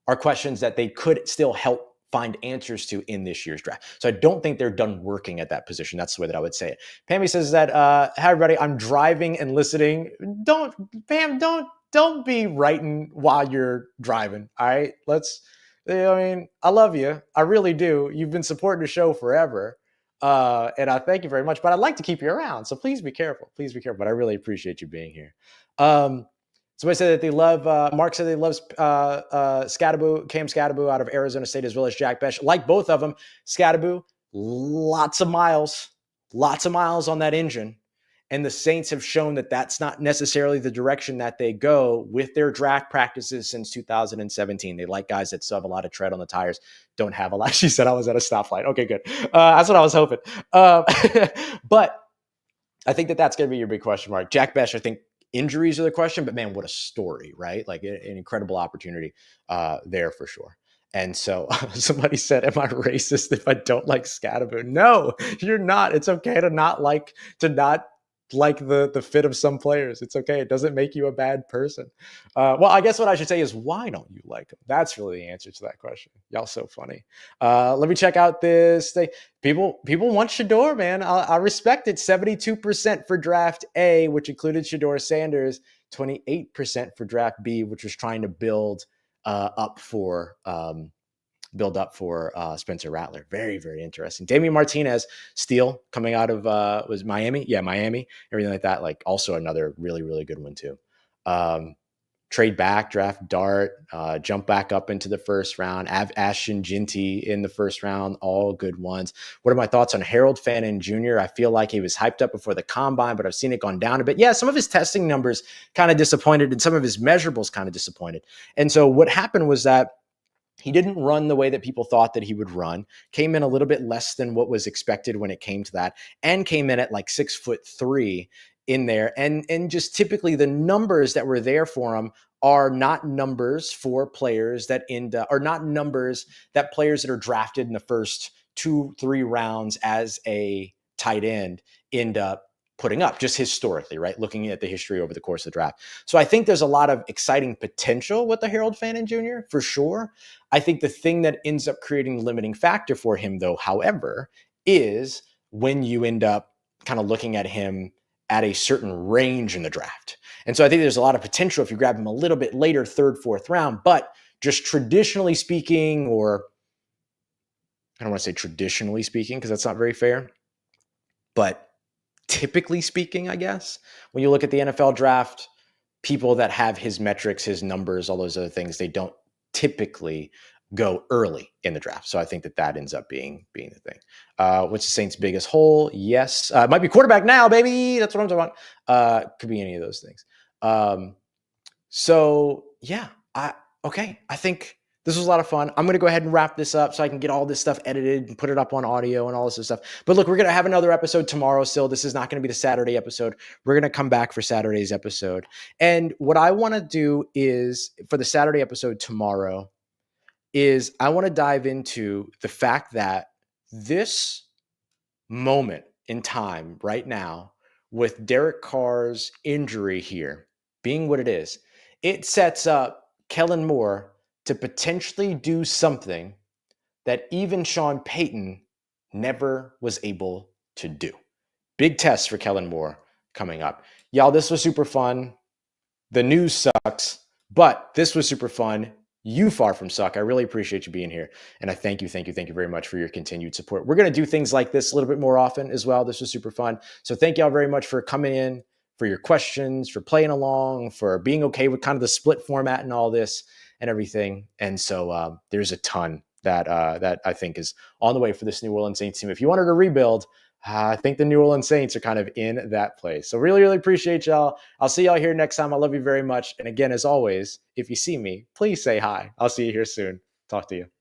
are questions that they could still help find answers to in this year's draft. So I don't think they're done working at that position. That's the way that I would say it. Pammy says that, hi everybody, I'm driving and listening. Pam, don't be writing while you're driving. All right. I love you. I really do. You've been supporting the show forever. And I thank you very much, but I'd like to keep you around. So please be careful. Please be careful. But I really appreciate you being here. Somebody said that they love, Mark said they loves Cam Scadaboo out of Arizona State, as well as Jack Besh. Like both of them, Scadaboo, lots of miles on that engine. And the Saints have shown that that's not necessarily the direction that they go with their draft practices since 2017. They like guys that still have a lot of tread on the tires, don't have a lot. She said I was at a stoplight. Okay, good. That's what I was hoping. But I think that's going to be your big question mark. Jack Besh, I think, injuries are the question, but man, what a story, right? Like an incredible opportunity there for sure. And so somebody said, am I racist if I don't like Scadaboo? No, you're not. It's okay to not like the fit of some players. It's okay. It doesn't make you a bad person. Well, I guess what I should say is, why don't you like them? That's really the answer to that question. Y'all so funny. Let me check out this thing. People want Shedeur, man. I respect it. 72% for draft A, which included Shedeur Sanders. 28% for draft B, which was trying to build up for Spencer Rattler. Very, very interesting. Damian Martinez, steal coming out of was Miami? Yeah, Miami. Everything like that. Like also another really, really good one too. Trade back, draft Dart, jump back up into the first round. Ashton Ginty in the first round. All good ones. What are my thoughts on Harold Fannin Jr.? I feel like he was hyped up before the combine, but I've seen it gone down a bit. Yeah, some of his testing numbers kind of disappointed, and some of his measurables kind of disappointed. And so what happened was that he didn't run the way that people thought that he would run, came in a little bit less than what was expected when it came to that, and came in at like 6'3" in there. And just typically the numbers that were there for him are not numbers for players that are not numbers that players that are drafted in the first 2-3 rounds as a tight end end up putting up, just historically, right? Looking at the history over the course of the draft. So I think there's a lot of exciting potential with the Harold Fannin Jr., for sure. I think the thing that ends up creating the limiting factor for him, though, however, is when you end up kind of looking at him at a certain range in the draft. And so I think there's a lot of potential if you grab him a little bit later, 3rd, 4th round, but just traditionally speaking, or I don't want to say traditionally speaking, because that's not very fair, but typically speaking, I guess, when you look at the NFL draft, people that have his metrics, his numbers, all those other things, they don't typically go early in the draft. So I think that ends up being the thing. What's the Saints' biggest hole? Yes. It might be quarterback now, baby. That's what I'm talking about. Could be any of those things. So yeah, I think this was a lot of fun. I'm going to go ahead and wrap this up so I can get all this stuff edited and put it up on audio and all this stuff. But look, we're going to have another episode tomorrow still. This is not going to be the Saturday episode. We're going to come back for Saturday's episode. And what I want to do is, for the Saturday episode tomorrow, is I want to dive into the fact that this moment in time right now, with Derek Carr's injury here being what it is, it sets up Kellen Moore to potentially do something that even Sean Payton never was able to do. Big test for Kellen Moore coming up. Y'all, this was super fun. The news sucks, but this was super fun. You far from suck. I really appreciate you being here. And I thank you very much for your continued support. We're going to do things like this a little bit more often as well. This was super fun. So thank y'all very much for coming in, for your questions, for playing along, for being okay with kind of the split format and all this and everything. And so there's a ton that I think is on the way for this New Orleans Saints team. If you wanted to rebuild, I think the New Orleans Saints are kind of in that place. So really, really appreciate y'all. I'll see y'all here next time. I love you very much. And again, as always, if you see me, please say hi. I'll see you here soon. Talk to you.